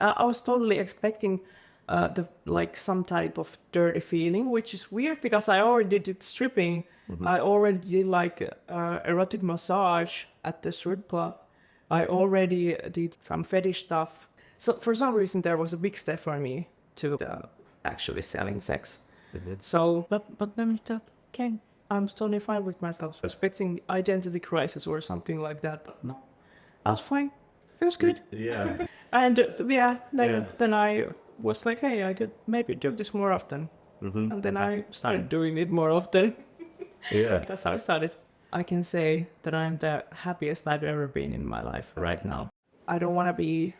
I was totally expecting some type of dirty feeling, which is weird because I already did stripping. I already did erotic massage at the strip club. I already did some fetish stuff. So for some reason there was a big step for me to actually selling sex. So, but then okay, I'm totally fine with myself. Expecting identity crisis or something like that, but no, I was fine. It was good. Yeah. And then I was like, hey, I could maybe do this more often. And then I started doing it more often. Yeah. That's how I started. I can say that I'm the happiest I've ever been in my life right now. I don't want to be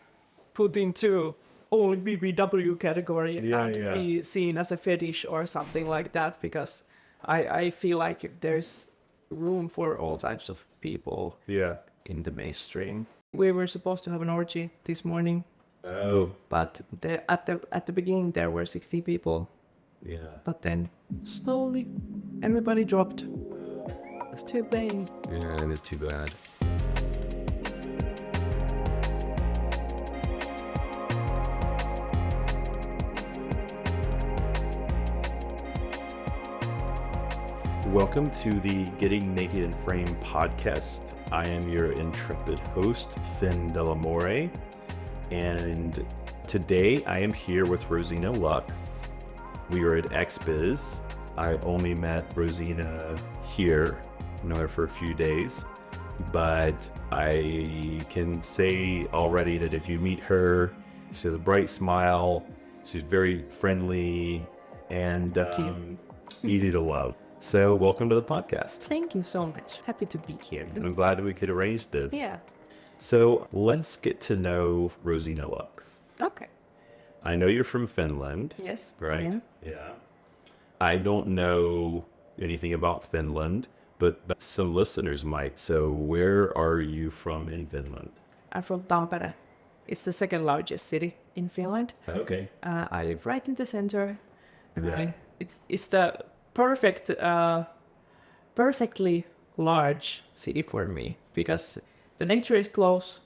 put into only BBW category and be seen as a fetish or something like that, because I feel like there's room for all types of people in the mainstream. We were supposed to have an orgy this morning. Oh. But at the beginning there were 60 people. Yeah. But then slowly everybody dropped. It's too bad. Yeah, it is too bad. Welcome to the Getting Naked in Frame podcast. I am your intrepid host, Finn Dell'amore, and today I am here with Rosina Lux. We are at XBIX. I only met Rosina here, known her for a few days, but I can say already that if you meet her, she has a bright smile, she's very friendly, and easy to love. So welcome to the podcast. Thank you so much. Happy to be here. I'm glad that we could arrange this. Yeah. So let's get to know Rosina Lux. Okay. I know you're from Finland. Yes. Right? Yeah. I don't know anything about Finland, but some listeners might. So where are you from in Finland? I'm from Tampere. It's the second largest city in Finland. Okay. I live right in the center. Yeah. It's the perfectly large city for me, because the nature is close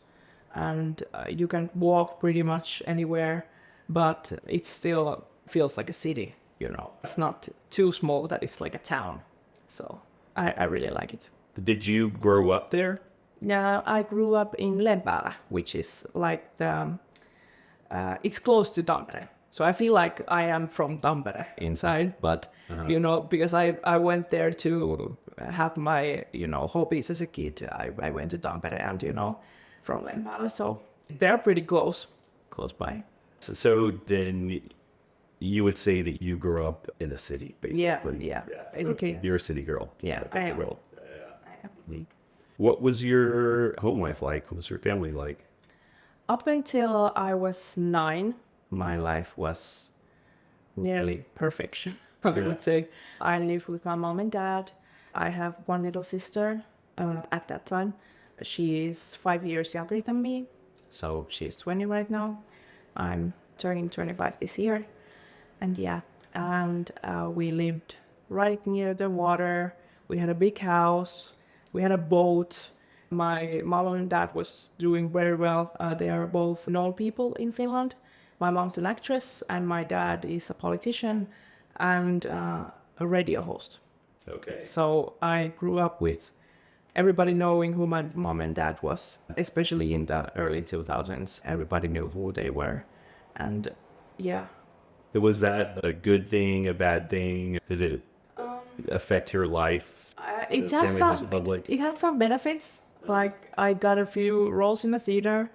and you can walk pretty much anywhere, but it still feels like a city, you know. It's not too small that it's like a town. So I really like it. Did you grow up there? Yeah, I grew up in Lempäälä, which is like it's close to Tampere. So I feel like I am from Tampere inside, but, you know, because I went there to have my, you know, hobbies as a kid. I went to Tampere and, you know, from Lempäälä. So they're pretty close by. So then you would say that you grew up in the city, basically. Yeah. Okay. You're a city girl. Yeah, I am. What was your home life like? What was your family like? Up until I was 9, my life was nearly perfection, I would say. I lived with my mom and dad. I have one little sister at that time. She is 5 years younger than me, so she's 20 right now. I'm turning 25 this year. And we lived right near the water. We had a big house. We had a boat. My mom and dad was doing very well. They are both known people in Finland. My mom's an actress and my dad is a politician and a radio host. Okay. So I grew up with everybody knowing who my mom and dad was, especially in the early 2000s. Everybody knew who they were. And yeah. Was that a good thing, a bad thing? Did it affect your life? It had some benefits. Like I got a few roles in the theater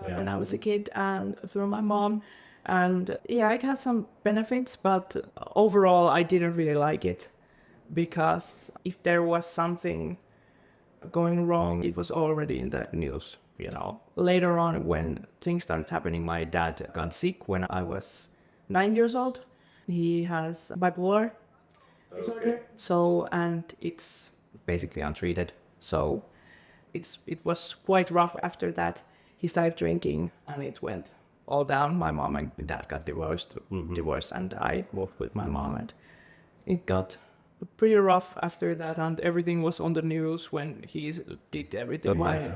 when I was a kid and through my mom. And yeah, it had some benefits, but overall I didn't really like it, because if there was something going wrong, it was already in the news, you know. Later on, when things started happening, my dad got sick when I was 9 years old. He has bipolar disorder. So, and it's basically untreated. So it was quite rough after that. He started drinking and it went all down. My mom and dad got divorced, and I moved with my mom, and it got pretty rough after that, and everything was on the news when he did everything. My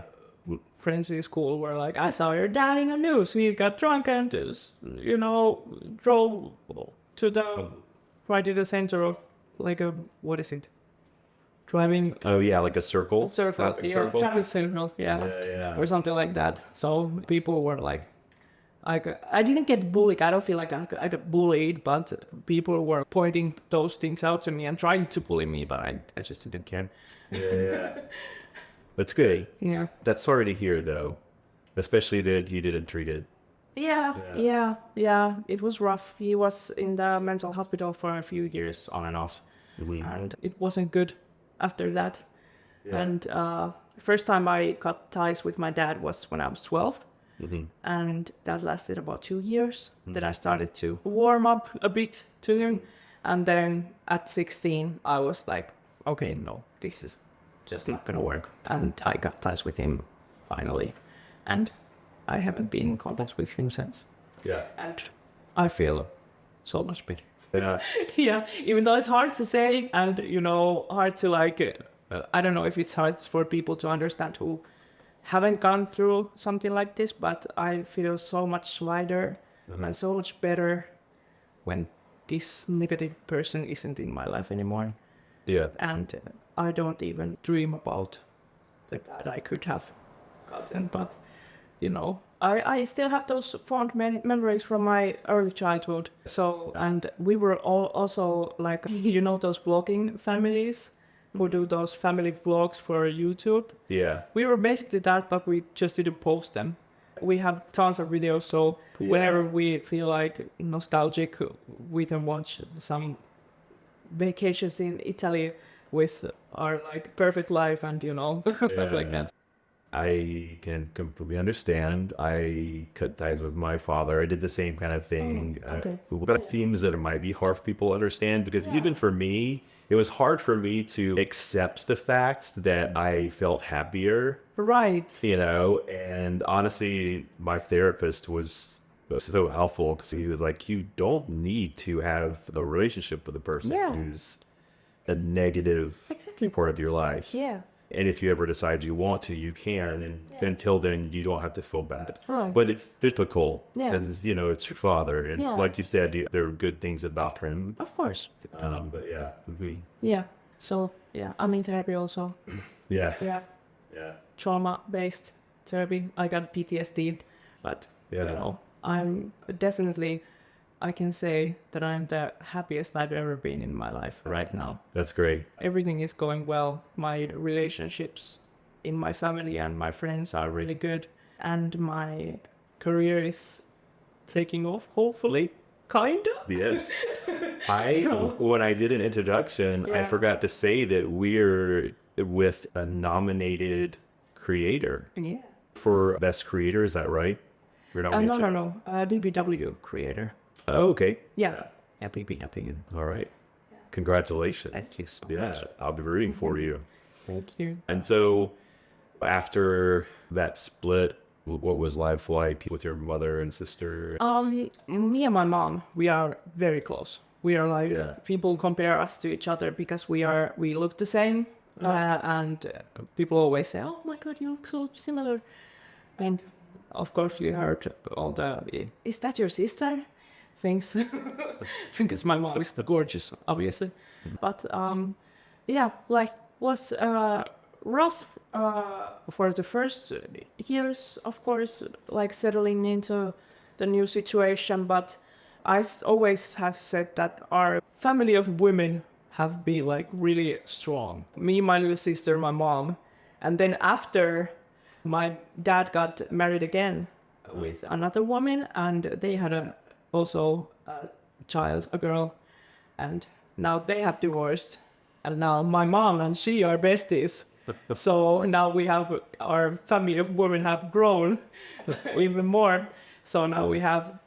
friends in school were like, I saw your dad in the news. He got drunk and, drove to the, right to the center of, like what is it? Driving Oh yeah, like a circle. Traffic circle. traffic signal, Yeah. or something like that. So people were like, I didn't get bullied. I don't feel like I got bullied, but people were pointing those things out to me and trying to bully me, but I just didn't care. Yeah. That's good. Yeah. That's sorry to hear though, especially that you didn't treat it. Yeah. It was rough. He was in the mental hospital for a few years on and off, and it wasn't good after that. Yeah. And first time I got ties with my dad was when I was 12. And that lasted about 2 years. Then I started to warm up a bit to him. And then at 16, I was like, okay, no, this is just not gonna work. And I got ties with him finally. And I haven't been in contact with him since. Yeah. And I feel so much better. Yeah. Yeah, even though it's hard to say and, hard to I don't know if it's hard for people to understand who haven't gone through something like this, but I feel so much lighter and so much better when this negative person isn't in my life anymore. Yeah. And I don't even dream about the bad I could have gotten, but I still have those fond memories from my early childhood. So, and we were all also like, those vlogging families who do those family vlogs for YouTube. Yeah. We were basically that, but we just didn't post them. We have tons of videos, so whenever we feel like nostalgic, we can watch some vacations in Italy with our perfect life and stuff like that. I can completely understand. I cut ties with my father. I did the same kind of thing. Okay. But it seems that it might be hard for people to understand because even for me, it was hard for me to accept the fact that I felt happier. Right. And honestly, my therapist was so helpful because he was like, you don't need to have a relationship with a person who's a negative part of your life. Yeah. And if you ever decide you want to, you can. And until then, you don't have to feel bad. Right. But it's difficult because, it's your father. And Yeah. like you said, there are good things about him. Of course. But yeah. Yeah. So, I'm in therapy also. Yeah. Yeah. Yeah. Trauma-based therapy. I got PTSD, but, I'm definitely, I can say that I'm the happiest I've ever been in my life right now. That's great. Everything is going well. My relationships in my family and my friends are really good. And my career is taking off, hopefully. Kind of. Yes. When I did an introduction, I forgot to say that we're with a nominated creator. Yeah. For Best Creator, is that right? No. BBW creator. Oh, okay. Yeah. BBW. All right. Congratulations. Thank you so Yeah, much. I'll be rooting for you. Thank you. And so after that split, what was life like with your mother and sister? Me and my mom, we are very close. We are people compare us to each other because we look the same. And people always say, oh my God, you look so similar. And of course you heard all is that your sister? Things. Because my mom is gorgeous, obviously. But life was rough for the first years, of course, settling into the new situation. But I always have said that our family of women have been really strong. Me, my little sister, my mom. And then after, my dad got married again with another woman, and they had also a child, a girl, and now they have divorced, and now my mom and she are besties. So now we have, our family of women have grown even more. So now we have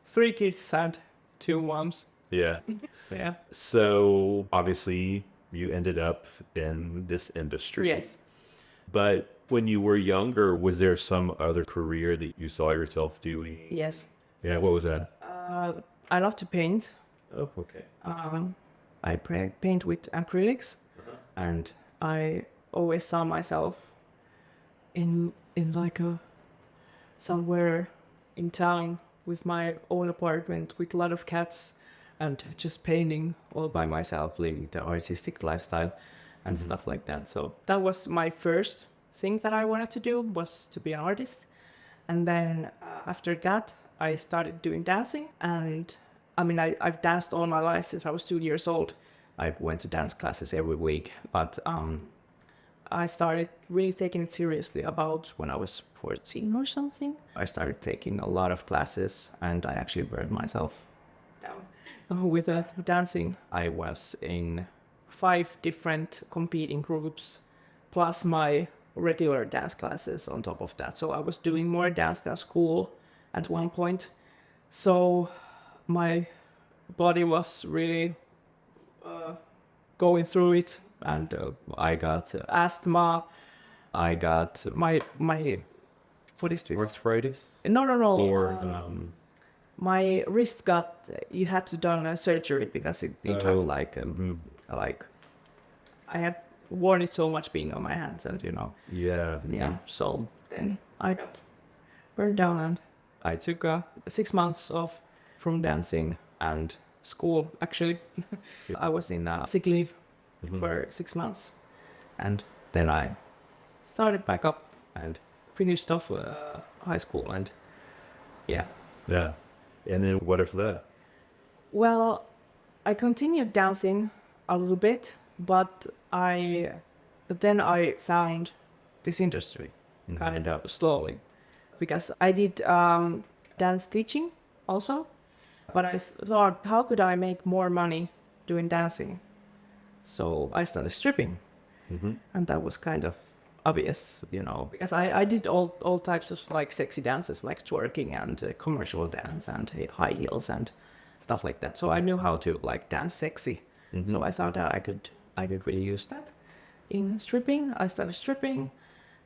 3 kids and 2 moms. Yeah. Yeah. So obviously you ended up in this industry. Yes. But when you were younger, was there some other career that you saw yourself doing? Yes. Yeah, what was that? I love to paint. Oh, okay. I paint with acrylics, and I always saw myself in like a somewhere in town with my own apartment with a lot of cats and just painting all by myself, living the artistic lifestyle and stuff like that. So that was my first thing that I wanted to do, was to be an artist. And then after that, I started doing dancing. And I mean, I've danced all my life since I was 2 years old. I went to dance classes every week, but I started really taking it seriously about when I was 14 or something. I started taking a lot of classes and I actually burned myself down with dancing. I was in 5 different competing groups plus my regular dance classes on top of that. So I was doing more dance than school at one point. So my body was really going through it, and I got asthma. I got my what is this? Arthritis? No. Or My wrist got, you had to done a surgery because it like I had worn it so much being on my hands, and yeah. So then I got burned down, and I took 6 months off from dancing and school. Actually, I was in sick leave for 6 months, and then I started back up and finished off high school, and yeah. And then what after that? Well, I continued dancing a little bit, but then I found this industry kind of slowly, because I did dance teaching also, but I thought, how could I make more money doing dancing? So I started stripping, and that was kind of obvious, because I did all types of like sexy dances, like twerking and commercial dance and high heels and stuff like that. So I knew how to like dance sexy. So I thought that I could really use that in stripping. I started stripping,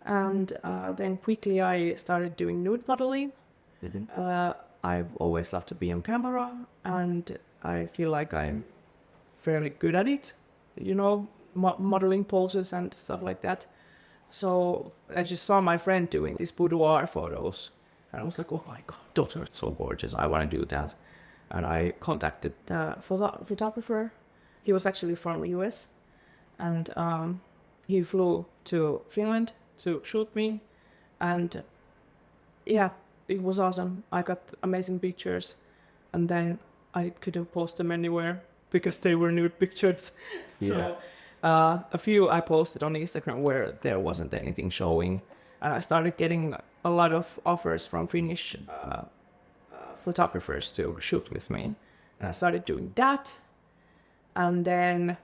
and then quickly I started doing nude modeling. I've always loved to be on camera, and I feel like I'm fairly good at it, modeling poses and stuff like that. So I just saw my friend doing these boudoir photos, and I was like, oh my god, those are so gorgeous, I want to do that. And I contacted the photographer. He was actually from the US, and he flew to Finland to shoot me, and yeah, it was awesome. I got amazing pictures, and then I couldn't post them anywhere because they were nude pictures. So a few I posted on Instagram where there wasn't anything showing, and I started getting a lot of offers from Finnish photographers to shoot with me, and I started doing that. And then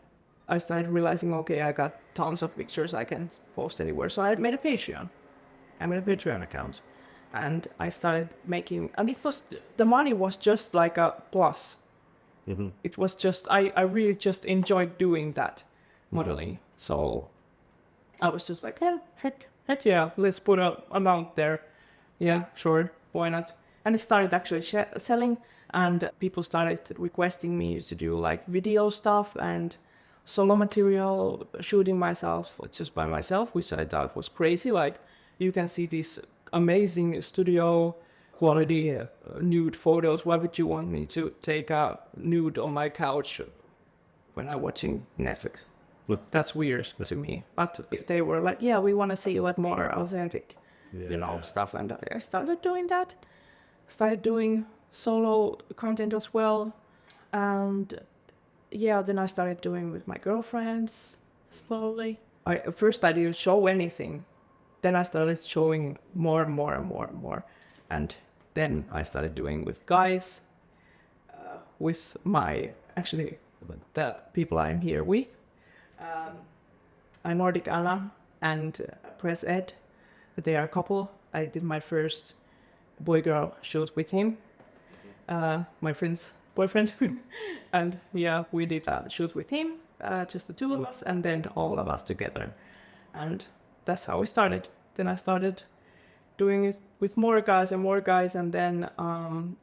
I started realizing, okay, I got tons of pictures I can't post anywhere, so I made a Patreon. I made a Patreon account, and I started making, and the money was just like a plus. It was just, I really just enjoyed doing that modeling. So I was just like, heck yeah, let's put an amount there. Yeah, sure, why not? And it started actually selling, and people started requesting me to do like video stuff and solo material, shooting myself just by myself, which I thought was crazy. Like, you can see these amazing studio quality nude photos. Why would you want me to take a nude on my couch when I'm watching Netflix? Look, that's weird to me. But they were like, yeah, we want to see what more authentic, stuff. And I started doing that. Started doing solo content as well. And yeah, then I started doing with my girlfriends slowly. First I didn't show anything. Then I started showing more and more. And then I started doing with guys, with the people I'm here with. I'm Nordic Anna and Press Ed. They are a couple. I did my first boy-girl shoot with him, my friend's boyfriend. And yeah, we did a shoot with him, just the two of us, and then all of us together. And that's how we started. Then I started doing it with more guys, and then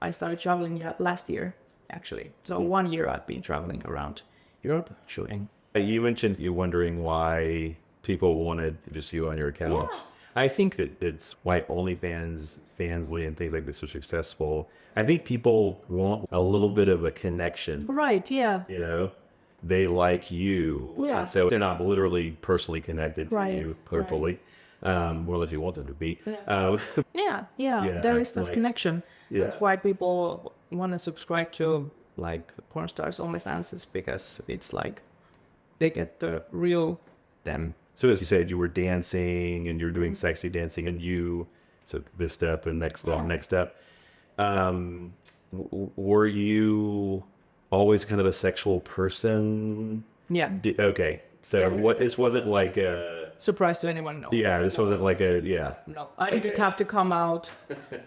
I started traveling last year, actually. So 1 year I've been traveling around Europe shooting. You mentioned you're wondering why people wanted to see you on your account. I think that it's why OnlyFans, Fansly, and things like this are successful. I think people want a little bit of a connection. Right, yeah. You know, they like you. Yeah. So they're not literally personally connected to Right, you, hopefully. More or less you want them to be. Yeah, Yeah, there is this like- connection. Yeah. That's why people want to subscribe to like porn stars OnlyFans, because it's like they get the real them. So as you said, you were dancing and you're doing sexy dancing, and you took this step and next step. Were you always kind of a sexual person? Yeah. Okay. So this wasn't like a, Surprise to anyone? No. this wasn't like a, No, I didn't have to come out.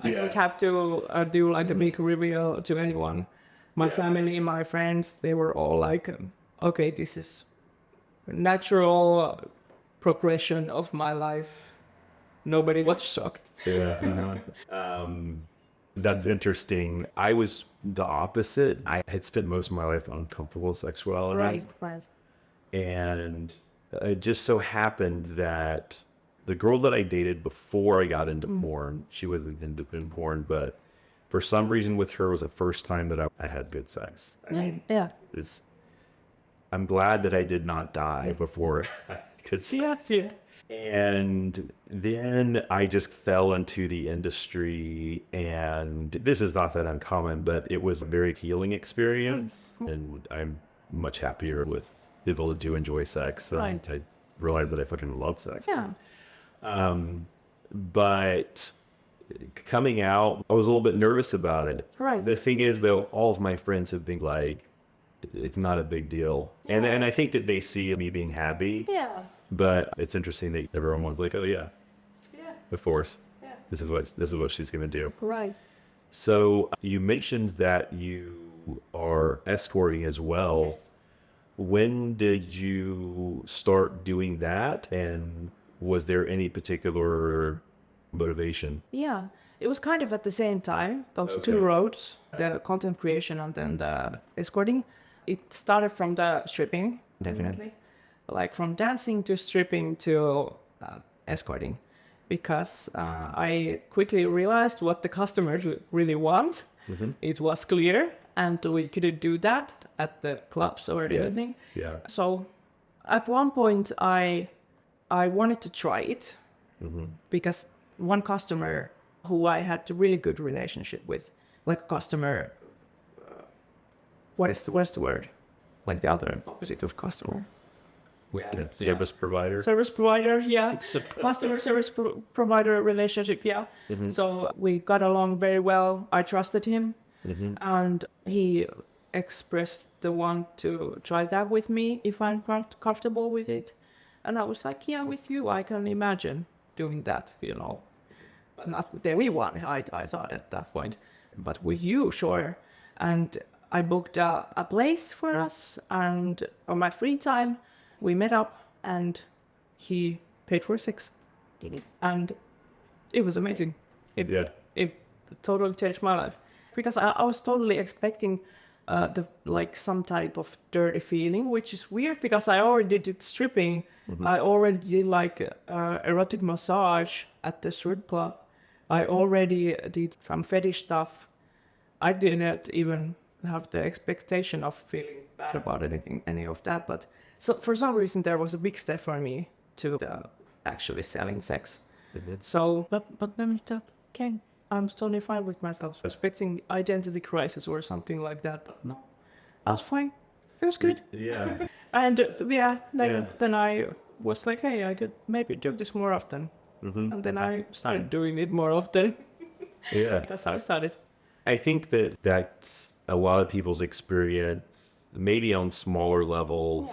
I don't have to do like a big reveal to anyone. My family, my friends, they were all like, okay, this is natural progression of my life. Nobody was shocked. That's interesting. I was the opposite. I had spent most of my life uncomfortable sexuality. Right. And it just so happened that the girl that I dated before I got into porn, she wasn't into porn, but for some reason with her was the first time that I had good sex. Yeah. I'm glad that I did not die before I could see. Yeah. And then I just fell into the industry, and this is not that uncommon, but it was a very healing experience, and I'm much happier with able to enjoy sex. Right. I realized that I fucking love sex. Yeah. But coming out, I was a little bit nervous about it. Right. The thing is, though, all of my friends have been like, it's not a big deal. And I think that they see me being happy. Yeah. But it's interesting that everyone was like, oh yeah, of course. Yeah. This is what she's gonna do. Right. So you mentioned that you are escorting as well. Yes. When did you start doing that? And was there any particular motivation? Yeah. It was kind of at the same time, those two roads, the content creation and then the escorting. It started from the stripping, definitely. Like from dancing to stripping to escorting, because I quickly realized what the customers really want. It was clear, and we couldn't do that at the clubs or anything. Yeah. So at one point I wanted to try it, because one customer who I had a really good relationship with, like customer, what's the word? Like the other opposite of customer. Service provider. Service provider, yeah. Customer service provider relationship, yeah. So we got along very well. I trusted him, and he expressed the want to try that with me if I'm comfortable with it. And I was like, yeah, with you, I can imagine doing that, But not with anyone, I thought at that point. But with you, sure. And I booked a place for us, and on my free time, we met up, and he paid for sex. And it was amazing. It totally changed my life. Because I was totally expecting some type of dirty feeling, which is weird because I already did stripping. I already did erotic massage at the strip club. I already did some fetish stuff. I didn't even have the expectation of feeling bad about any of that, but so for some reason there was a big step for me to actually selling sex. So, but let me tell Ken, I'm totally fine with myself. Expecting identity crisis or something like that, but no, I was fine. It was good. Yeah. And then I was like, hey, I could maybe do this more often. And then I started doing it more often. Yeah. That's how I started. I think that that's a lot of people's experience, maybe on smaller levels,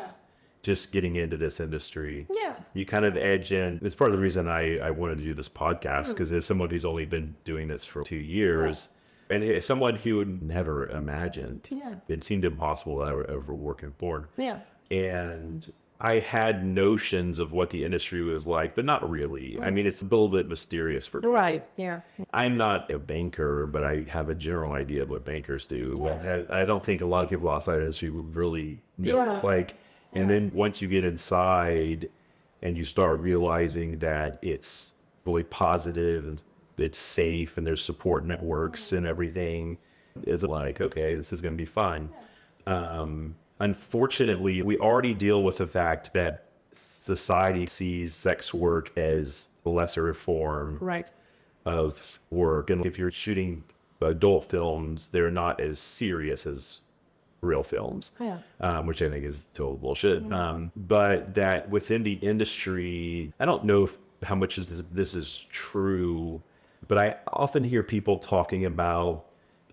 just getting into this industry. Yeah. You kind of edge in. It's part of the reason I wanted to do this podcast, because as someone who's only been doing this for 2 years, and as someone who would never imagined, it seemed impossible that I would ever work in porn. Yeah. And I had notions of what the industry was like, but not really. I mean, it's a little bit mysterious for me. Right, yeah. I'm not a banker, but I have a general idea of what bankers do. I don't think a lot of people outside the industry would really know what it's like. And then once you get inside and you start realizing that it's really positive and it's safe and there's support networks and everything. Is it like, okay, this is going to be fine? Unfortunately, we already deal with the fact that society sees sex work as a lesser form Right. of work. And if you're shooting adult films, they're not as serious as real films, which I think is total bullshit. But that within the industry, I don't know how much this is true, but I often hear people talking about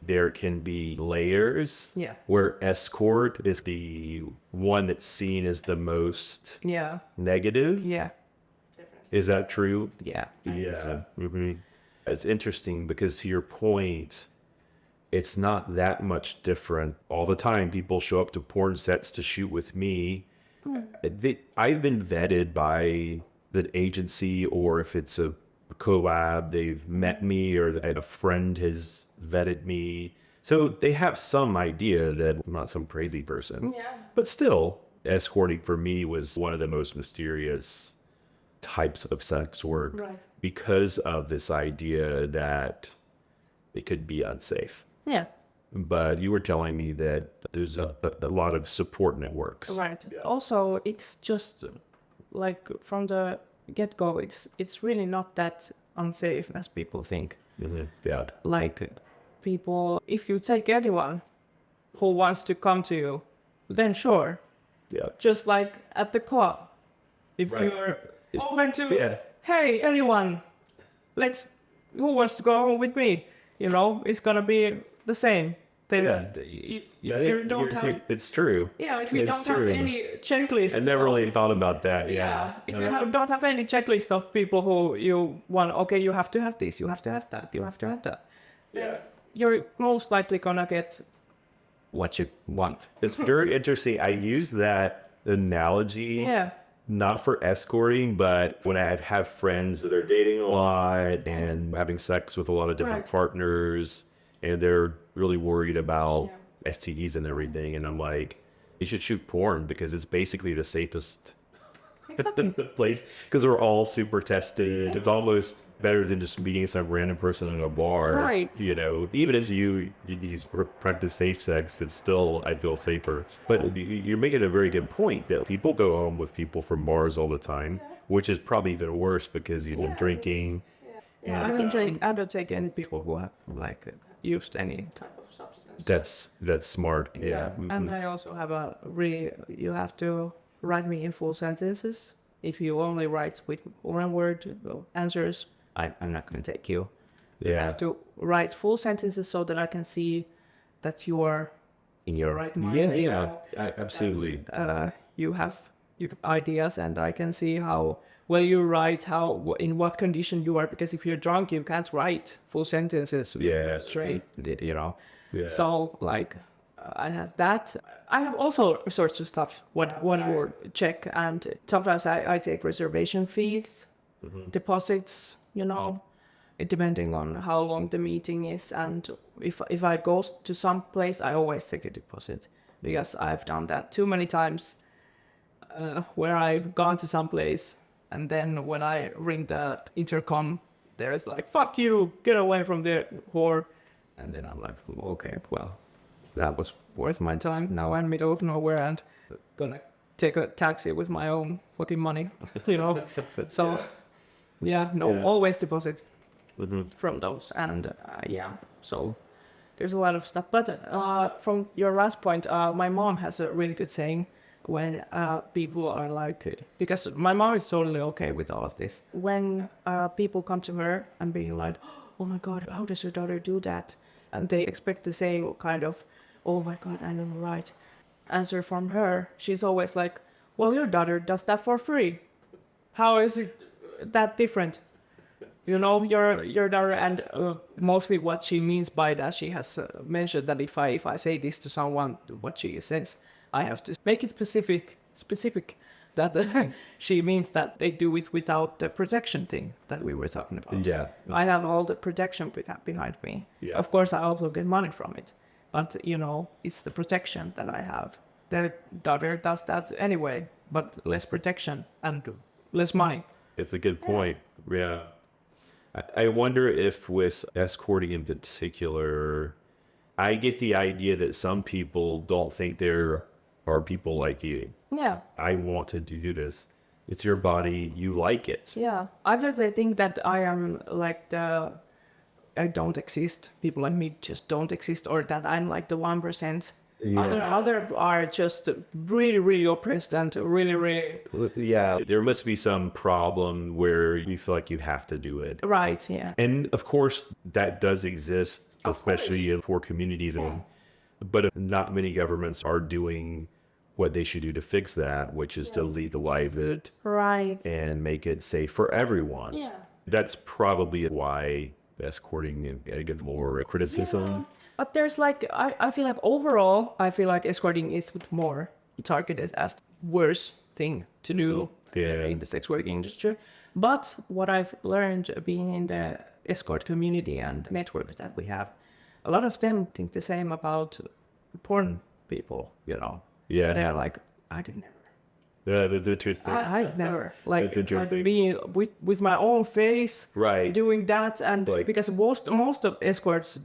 there can be layers where escort is the one that's seen as the most negative. Yeah. Is that true? Yeah. Yeah. It's interesting because to your point, it's not that much different. All the time, people show up to porn sets to shoot with me. I've been vetted by the agency, or if it's a collab, they've met me, or a friend has vetted me. So they have some idea that I'm not some crazy person. Yeah. But still, escorting for me was one of the most mysterious types of sex work because of this idea that it could be unsafe. Yeah. But you were telling me that there's a lot of support networks. Right. Yeah. Also, it's just like from the get-go, it's really not that unsafe as people think. Yeah. Like people, if you take anyone who wants to come to you, then sure. Yeah. Just like at the club. If you're open to, hey, anyone, who wants to go home with me? You know, it's going to be the same. You don't have, it's true. Yeah, if you don't have any checklist. I never really thought about that. Yeah. If you don't have any checklist of people who you want, okay, you have to have this, you have to have that, you have to have that. Yeah. You're most likely going to get what you want. It's very interesting. I use that analogy. Yeah. Not for escorting, but when I have friends that are dating a lot and having sex with a lot of different partners, and they're really worried about STDs and everything, and I'm like, you should shoot porn because it's basically the safest place because we're all super tested. It's almost better than just meeting some random person in a bar. Right. You know, even if you practice safe sex, it's still, I feel safer. But you're making a very good point that people go home with people from bars all the time, which is probably even worse because you're drinking. Yeah, I don't take any people who have used any type of substance. That's smart. Yeah. And I also have you have to write me in full sentences. If you only write with one word answers, I'm not going to take you. You have to write full sentences so that I can see that you are in your right mind. Yeah, absolutely. You have your ideas, and I can see how well you write, in what condition you are. Because if you're drunk, you can't write full sentences straight. You know. Yeah. So I have that. I have also sorts of stuff. One word check, and sometimes I take reservation fees, deposits. You know, depending on how long the meeting is, and if I go to some place, I always take a deposit because I've done that too many times, where I've gone to some place and then when I ring the intercom, there's like, "Fuck you, get away from there, whore," and then I'm like, okay, well. That was worth my time. Now I'm middle of nowhere and gonna take a taxi with my own fucking money, you know. So, always deposit from those. And so there's a lot of stuff. But from your last point, my mom has a really good saying when people are like, because my mom is totally okay with all of this. When people come to her and being like, "Oh my God, how does your daughter do that?" And they expect the same kind of, "Oh my God, I know, right," answer from her. She's always like, "Well, your daughter does that for free. How is it that different? You know, your daughter," and mostly what she means by that, she has mentioned that if I say this to someone, what she says, I have to make it specific. That she means that they do it without the protection thing that we were talking about. Yeah. I have all the protection behind me. Yeah. Of course, I also get money from it. But, you know, it's the protection that I have. Their daughter does that anyway, but less protection and less money. It's a good point. Yeah. I wonder if with escorting in particular, I get the idea that some people don't think there are people like you. Yeah. I want to do this. It's your body. You like it. Yeah. Either they think that I am like I don't exist. People like me just don't exist, or that I'm like the 1%. Yeah. Other are just really, really oppressed and really, really Yeah. There must be some problem where you feel like you have to do it. right. Yeah. And of course, that does exist, especially in poor communities. But not many governments are doing what they should do to fix that, which is to legalize it Right. and make it safe for everyone. Yeah. That's probably why escorting gets more criticism. But there's like, I feel like overall, I feel like escorting is more targeted as worse thing to do in the sex work industry. But what I've learned being in the escort community and network that we have, a lot of them think the same about porn people, you know. Yeah. They're like, I did never. That's interesting. I never like That's interesting. being with my own face, Right. doing that, and Like- because most of escorts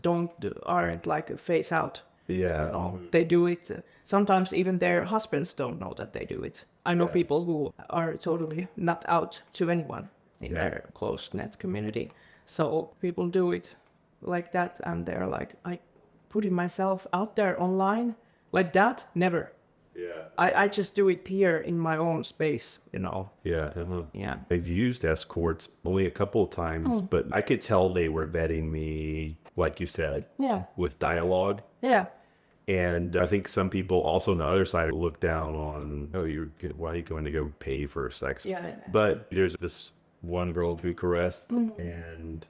aren't like face out. Yeah. They do it. Sometimes even their husbands don't know that they do it. I know people who are totally not out to anyone in their close net community. So people do it like that, and they're like, I putting myself out there online like that, never. Yeah. I just do it here in my own space, you know. Yeah. Yeah. I've used escorts only a couple of times, but I could tell they were vetting me, like you said, Yeah. with dialogue. Yeah. And I think some people also on the other side look down on, why are you going to go pay for sex? Yeah. But there's this one girl in Bucharest, and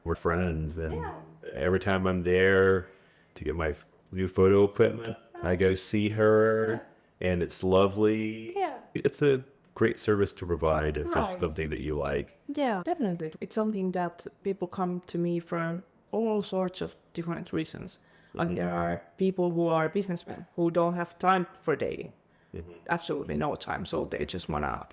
we're friends. And every time I'm there to get my new photo equipment, I go see her, and it's lovely. Yeah. It's a great service to provide if Right. it's something that you like. Yeah, definitely. It's something that people come to me for all sorts of different reasons. Like there are people who are businessmen who don't have time for dating. Absolutely no time. So they just want to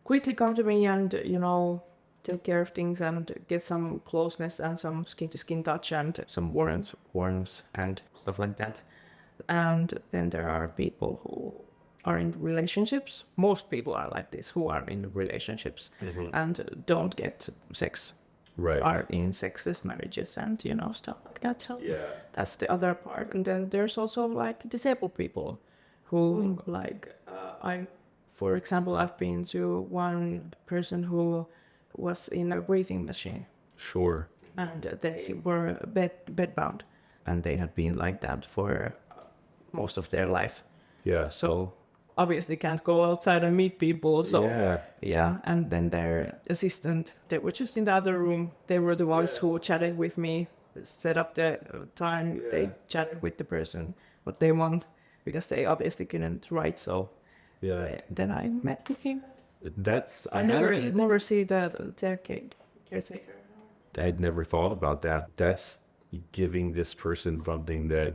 quickly come to me and, you know, take care of things and get some closeness and some skin to skin touch and some warmth and stuff like that. And then there are people who are in relationships. Most people are like this, who are in relationships and don't get sex. Right. Are in sexless marriages and, you know, stuff like that. So that's the other part. And then there's also like disabled people who for example, I've been to one person who was in a breathing machine. Sure. And they were bedbound. And they had been like that for most of their life. Yeah. So obviously can't go outside and meet people. So Yeah. And then their assistant, they were just in the other room. They were the ones who chatted with me, set up the time. They chatted with the person what they want because they obviously couldn't write. So then I met with him. That's I never see the caretaker. I'd never thought about that. That's giving this person something that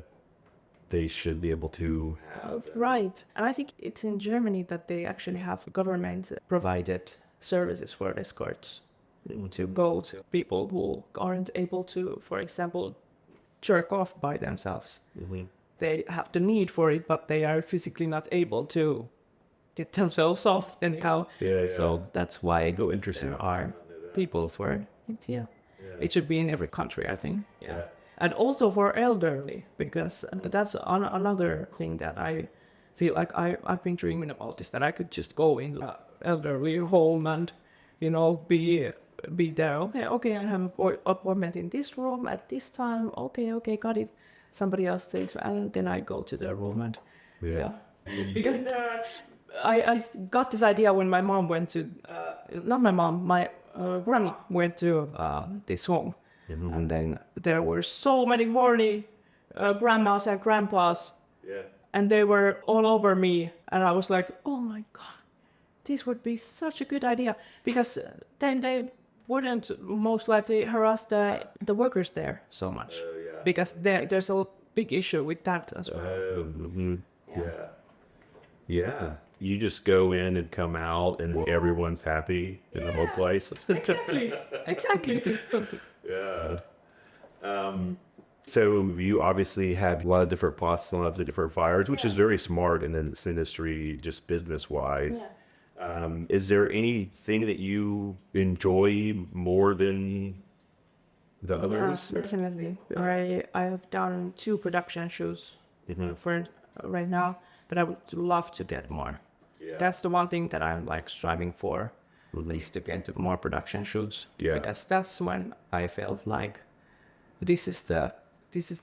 they should be able to have. Right. And I think it's in Germany that they actually have government provided services for escorts to go to people who aren't able to, for example, jerk off by themselves. They have the need for it, but they are physically not able to get themselves off anyhow. So that's why Interesting. there are people for it. Yeah. It should be in every country, I think. Yeah. And also for elderly, because that's another thing that I feel like I've been dreaming about this, that I could just go in an elderly home and, you know, be there. Okay, I have an appointment in this room at this time. Okay, got it. Somebody else says, and then I go to the room and because I got this idea when my mom went to, not my mom, my grandma went to this home. And then there were so many horny grandmas and grandpas. And they were all over me. And I was like, oh my God, this would be such a good idea. Because then they wouldn't most likely harass the workers there so much. Because there's a big issue with that as well. Yeah. you just go in and come out and everyone's happy in the whole place. Exactly. Yeah. So you obviously have a lot of different pots on the different fires, which is very smart in this industry, just business wise. Is there anything that you enjoy more than the others? Definitely. I have done 2 production shows for right now, but I would love to get more. That's the one thing that I'm like striving for, is to get more production shows. Because that's when I felt like this is the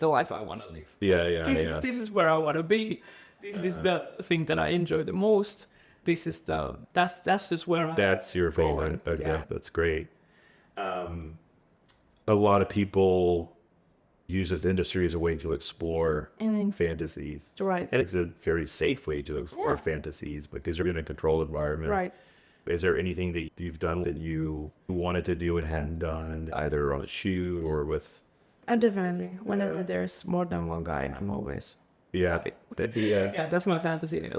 life I want to live. This is where I want to be. This is the thing that I enjoy the most. That's just where That's your favorite. Okay, that's great. A lot of people use this industry as a way to explore fantasies. Right. And it's a very safe way to explore fantasies because you're in a controlled environment. Right. Is there anything that you've done that you wanted to do and hadn't done, either on a shoot or with? Definitely. Whenever there's more than one guy, I'm always happy. That's my fantasy.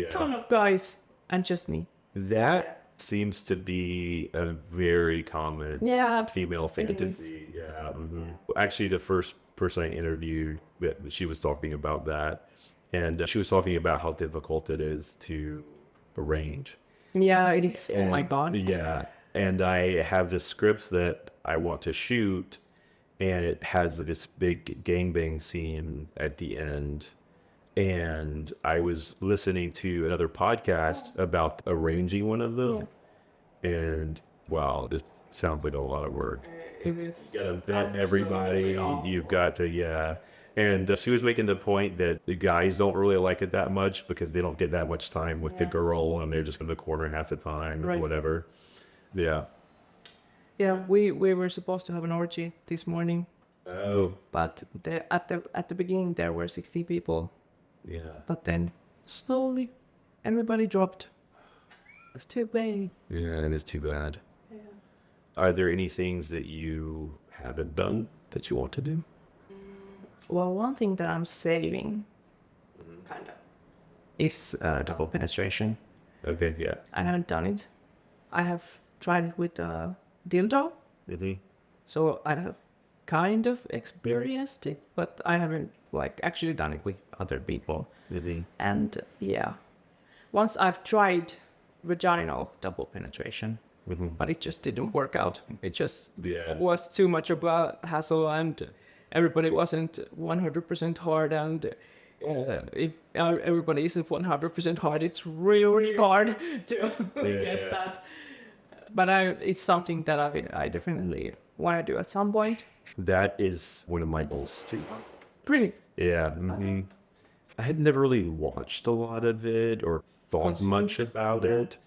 Ton of guys and just me. That seems to be a very common female fantasy. Actually, the first person I interviewed, she was talking about that, and she was talking about how difficult it is to arrange. Yeah, it is. Oh my God. Yeah, and I have this script that I want to shoot, and it has this big gangbang scene at the end. And I was listening to another podcast about arranging one of them. And wow, this sounds like a lot of work. It is. You gotta vet everybody. You've got to, And she was making the point that the guys don't really like it that much because they don't get that much time with the girl, and they're just in the corner half the time, or whatever. Yeah. Yeah, we were supposed to have an orgy this morning. Oh. But at the beginning there were 60 people. Yeah. But then slowly everybody dropped. It's too bad. Yeah, it is too bad. Yeah. Are there any things that you haven't done that you want to do? Well, one thing that I'm saving, kind of, is double penetration. Okay, yeah. I haven't done it. I have tried it with dildo. Really? So I have kind of experienced it, but I haven't like actually done it with other people. Really? And once I've tried vaginal double penetration, but it just didn't work out. It just was too much of a hassle, and everybody wasn't 100% hard, and if everybody isn't 100% hard, it's really hard to get that. But it's something that I definitely want to do at some point. That is one of my goals too. Really? Yeah. Mm-hmm. I had never really watched a lot of it or thought much about it,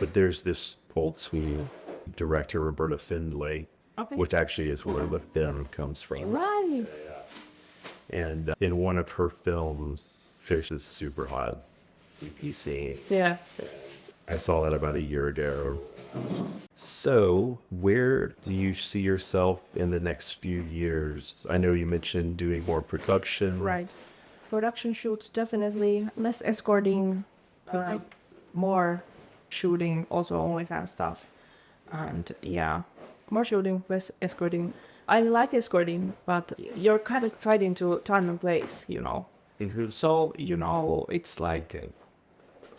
but there's this old Swedish director, Roberta Findlay, which actually is where the film comes from. Right. And in one of her films, there's this super hot PC. Yeah. I saw that about a year ago. So, where do you see yourself in the next few years? I know you mentioned doing more production. Right. Production shoots, definitely. Less escorting, more shooting, also OnlyFans stuff. And more shooting, less escorting. I like escorting, but you're kind of tied into time and place, Mm-hmm. So, it's like,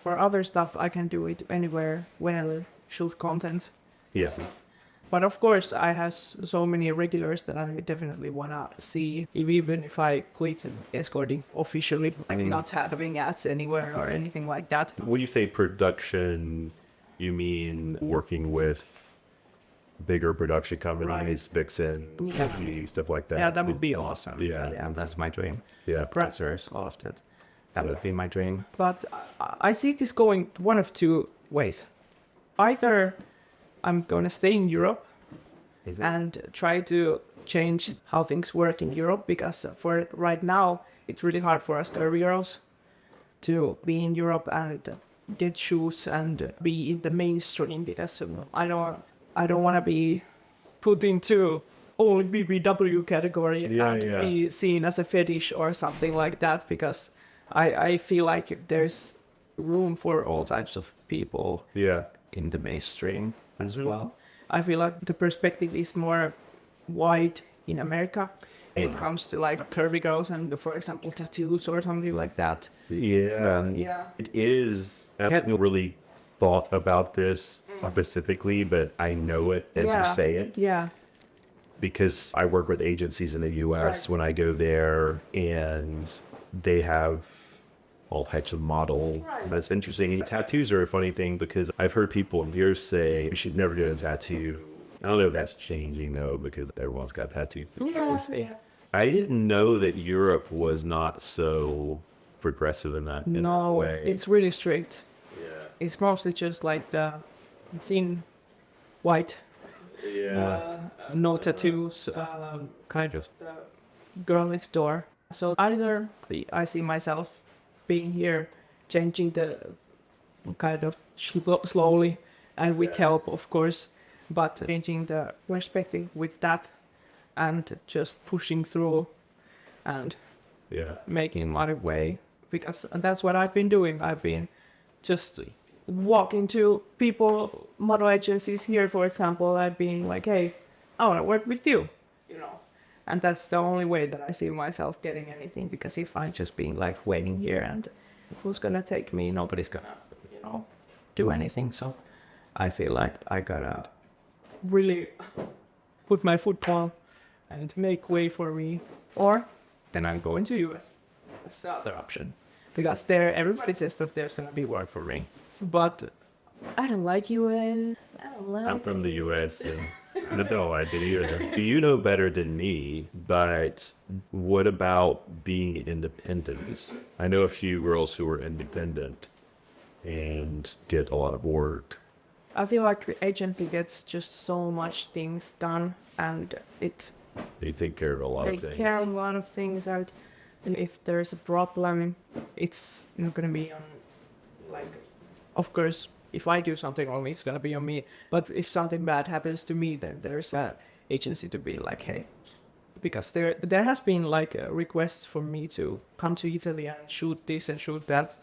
for other stuff, I can do it anywhere, whenever, shoot content. Yes. But of course, I have so many regulars that I definitely want to see, even if I quit escorting officially, like not having ads anywhere or anything like that. When you say production, you mean working with bigger production companies, XBIX, stuff like that? Yeah, that would be awesome. Yeah, that's my dream. Yeah. Producers, all of that. That would be my dream. But I see this going one of two ways. Either I'm going to stay in Europe and try to change how things work in Europe, because for right now, it's really hard for us Curvy girls to be in Europe and get shoes and be in the mainstream, because I don't want to be put into only BBW category and be seen as a fetish or something like that, because I feel like there's room for all types of people Yeah. in the mainstream as well. I feel like the perspective is more wide in America. It comes to like curvy girls and, for example, tattoos or something like that. Yeah. Yeah. It is. I hadn't really thought about this specifically, but I know it as you say it. Yeah. Because I work with agencies in the U.S. when I go there, and they have all types of models. That's interesting. Tattoos are a funny thing because I've heard people here say you should never get a tattoo. I don't know if that's changing though, because everyone's got tattoos. Yeah. I didn't know that Europe was not so progressive in that way. It's really strict. Yeah. It's mostly just like the thin white, no tattoos, kind of girl next door. So either I see myself being here, changing the kind of slowly and with help, of course, but changing the perspective with that and just pushing through and making my way, because that's what I've been doing. I've been just walking to people, model agencies here, for example. I've been like, hey, I want to work with you, and that's the only way that I see myself getting anything, because if I'm just being like waiting here and who's gonna take me, nobody's gonna, do anything. So I feel like I gotta really put my foot down and make way for me, or then I'm going to US. That's the other option, because there everybody says that there's gonna be work for me, but I don't like UN. I'm from the U.S. No idea. Do you know better than me? But what about being independent? I know a few girls who are independent and get a lot of work. I feel like agency gets just so much things done, and They take care of a lot of things. They care a lot of things out, and if there's a problem, it's not gonna be on, like, of course, if I do something wrong, it's gonna be on me. But if something bad happens to me, then there's an agency to be like, hey, because there has been like a request for me to come to Italy and shoot this and shoot that,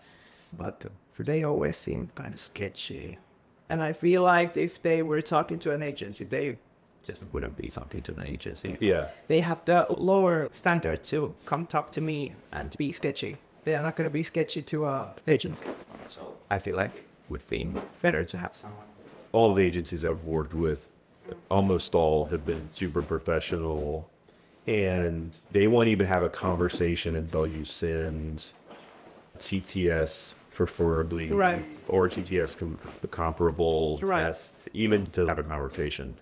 but they always seem kind of sketchy. And I feel like if they were talking to an agency, they just wouldn't be talking to an agency. Yeah. They have the lower standard to come talk to me and be sketchy. They are not going to be sketchy to an agency. So I feel like it would be better to have someone. All the agencies I've worked with, almost all have been super professional, and they won't even have a conversation until you send TTS preferably, or TTS comparable tests, even to have a conversation.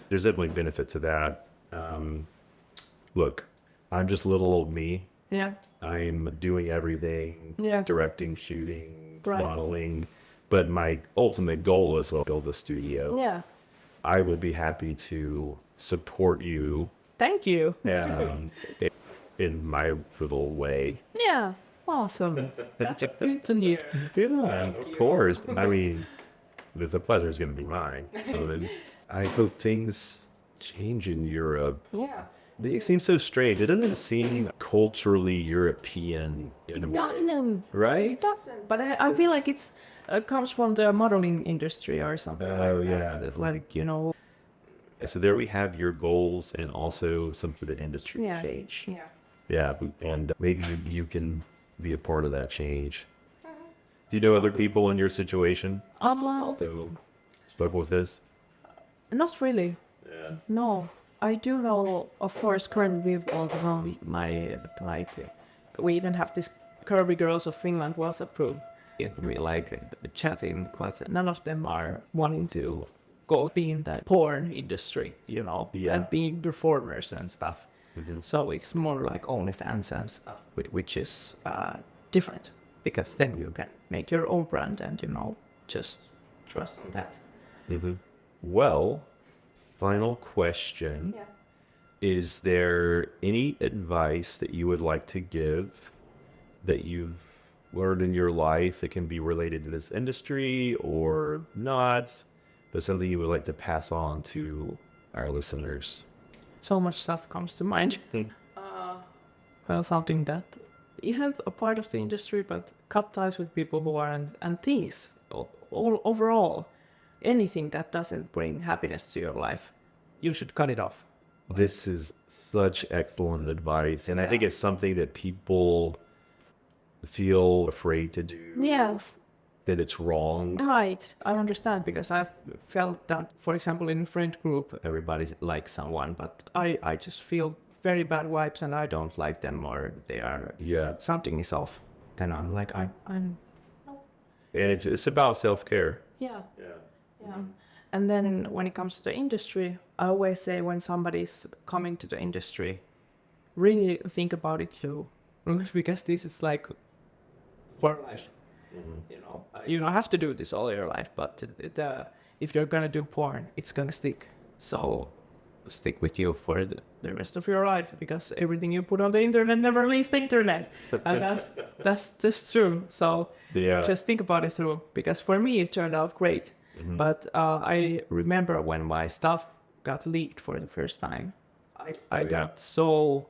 There's definitely benefit to that. Look, I'm just little old me. Yeah. I'm doing everything, directing, shooting, modeling, but my ultimate goal is to build a studio. Yeah. I would be happy to support you. Thank you. In my little way. Yeah. Awesome. That's a good to hear. Yeah, of course. I mean, the pleasure is going to be mine. I hope things change in Europe. Yeah. It seems so strange. It doesn't seem culturally European. It doesn't. Right? It doesn't. But I feel like it comes from the modeling industry or something. Oh, like yeah. That. Like, you know. So there we have your goals and also some for the industry change. Yeah. Yeah, and maybe you can be a part of that change. Do you know other people in your situation? So, spoke with this? Not really. Yeah. No. I do know, of course, currently with all my, like, we even have this Curvy Girls of Finland was approved. We like chatting, but none of them are wanting to go be in the porn industry, you know, and being performers and stuff. Mm-hmm. So it's more like OnlyFans and stuff, which is different, because then you can make your own brand and, you know, just trust in that. Mm-hmm. Well, final question. Yeah. Is there any advice that you would like to give that you've learned in your life that can be related to this industry or not, but something you would like to pass on to our listeners? So much stuff comes to mind. Well, something that you have a part of the industry, but cut ties with people who aren't, and things, all overall, anything that doesn't bring happiness to your life, you should cut it off. This is such excellent advice. And I think it's something that people feel afraid to do. Yeah. That it's wrong. Right. I understand, because I've felt that, for example, in a friend group, everybody likes someone, but I just feel very bad vibes and I don't like them, or they are, something is off. Then I'm like, I'm. And it's about self-care. Yeah. And then when it comes to the industry, I always say when somebody's coming to the industry, really think about it too, because this is like for life. You don't have to do this all your life, but if you're gonna do porn, it's gonna stick. So stick with you for the rest of your life, because everything you put on the internet never leaves the internet, and that's just true. So just think about it through, because for me it turned out great. But I remember when my stuff got leaked for the first time, I got so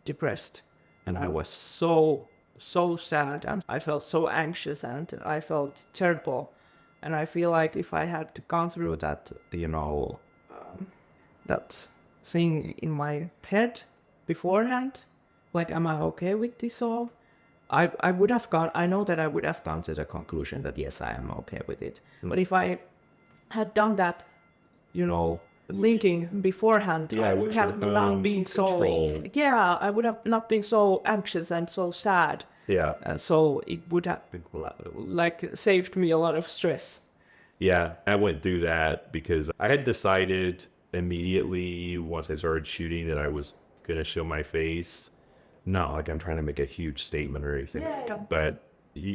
depressed, and I was so sad, and I felt so anxious, and I felt terrible. And I feel like if I had gone through that, that thing in my head beforehand, like, am I okay with this all? I would have gone, I know that I would have come to the conclusion that yes, I am okay with it. But if I had done that, linking beforehand, I would have not been so, I would have not been so anxious and so sad. And so it would have saved me a lot of stress. Yeah, I went through that because I had decided immediately once I started shooting that I was going to show my face. Not like I'm trying to make a huge statement or anything, but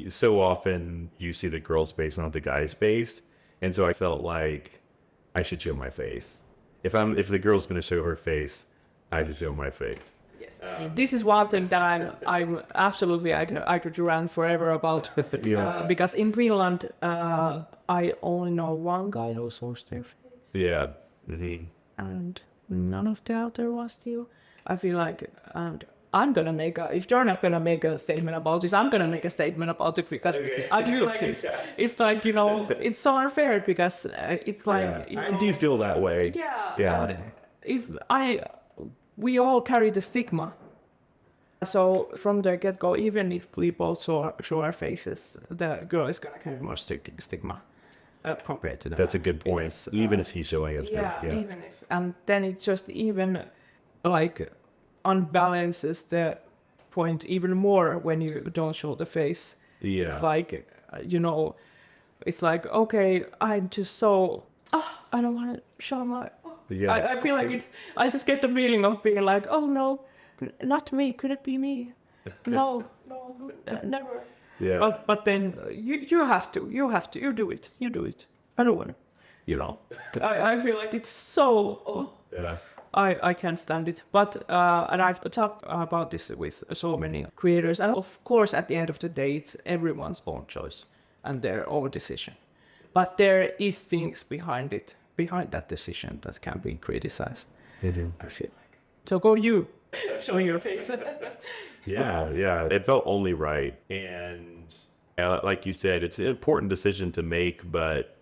so often you see the girl's face, not the guy's face. And so I felt like I should show my face. If the girl's going to show her face, I should show my face. Yes. This is one thing that I'm absolutely, I could rant forever about. Because in Finland, I only know one guy who shows their face. Yeah. And none of the other was you. I feel like, I'm gonna if you're not gonna make a statement about this, I'm gonna make a statement about it, because I do like it's like, it's so unfair, because it's like... I do feel that way. Yeah. We all carry the stigma. So from the get-go, even if we both show our faces, the girl is gonna carry more stigma compared to that. That's a good point. Yes. Even if he's showing his face. Yeah. Even if, and then it just even unbalances the point even more when you don't show the face. It's like, it's like, okay, I'm just so, I don't want to show my, I feel like I just get the feeling of being like, oh no, not me, could it be me? No, never. Yeah. But then you have to, you do it. I don't want to, I feel like it's so, I can't stand it. But, and I've talked about this with so many creators. And of course, at the end of the day, it's everyone's own choice and their own decision. But there is things behind that decision that can be criticized. I feel like. So go you, show your face. Yeah. It felt only right. And like you said, it's an important decision to make, but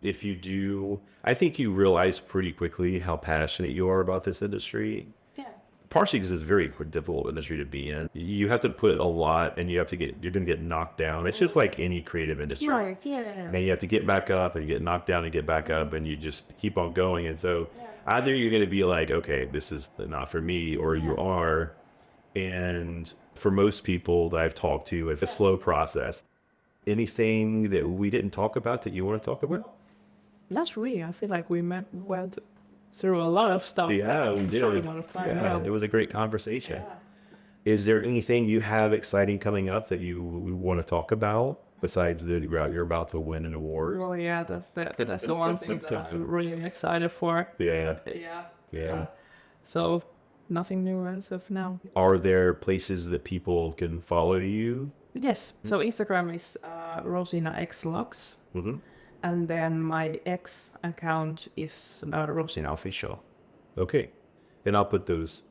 if you do, I think you realize pretty quickly how passionate you are about this industry. Yeah. Partially because it's a very difficult industry to be in. You have to put a lot, and you're going to get knocked down. It's just like any creative industry. Right, yeah. And you have to get back up, and you get knocked down and get back up, and you just keep on going. And so either you're going to be like, okay, this is not for me, or you are. And for most people that I've talked to, it's a slow process. Anything that we didn't talk about that you want to talk about? Not really. I feel like we went through a lot of stuff. Yeah, we did. It was a great conversation. Yeah. Is there anything you have exciting coming up that you want to talk about besides you're about to win an award? Well, yeah, that's the one thing that I'm really excited for. Yeah. So nothing new as of now. Are there places that people can follow you? Yes. So Instagram is Rosina X Lux. Mm-hmm. And then my X account is Rosina Official. Okay. And I'll put those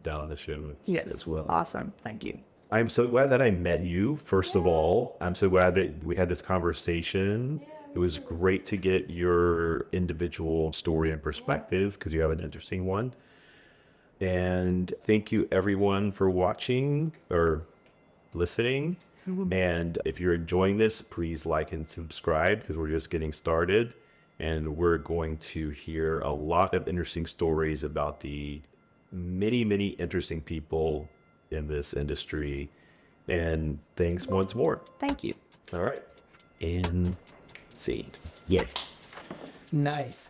down in the show notes as well. Awesome. Thank you. I'm so glad that I met you, first of all. I'm so glad that we had this conversation. It was great to get your individual story and perspective because you have an interesting one. And thank you, everyone, for watching or listening. And if you're enjoying this, please like and subscribe because we're just getting started. And we're going to hear a lot of interesting stories about the many, many interesting people in this industry. And thanks once more. Thank you. All right. And scene. Yes. Nice.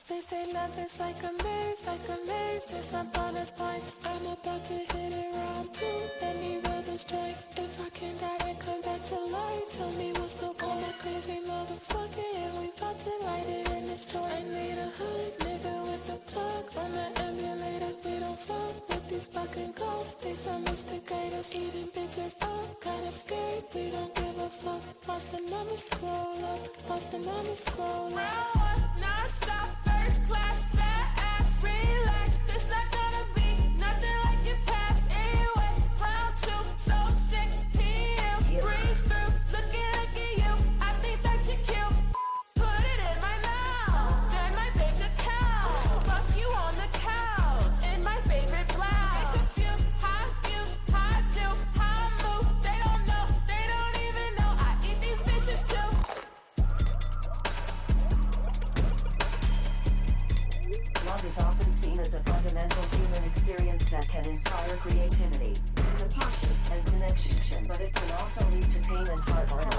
They say love is like a maze, there's some bonus points. I'm about to hit it round 2, let me roll this joint. If I can die and come back to life, tell me what's the point. I'm a crazy motherfucker and we about to light it in this joint. I need a hood nigga with the plug on the emulator. We don't fuck with these fucking ghosts, they some instigators. Eating bitches up, kinda scared, we don't give a fuck. Watch the numbers scroll up, watch the numbers scroll up. Round 1, non-stop. First class, fat ass, relax. This not gonna be nothing like your past. Anyway, round 2, so sick, PM. Breeze through, looking at you. I think that you're cute. Put it in my mouth, then my bank account. Fuck you on the couch, in my favorite blouse. Get confused, how I fuse, how I do, how I move. They don't know, they don't even know. I eat these bitches too. Love is often seen as a fundamental human experience that can inspire creativity, compassion, and connection, but it can also lead to pain and heartbreak.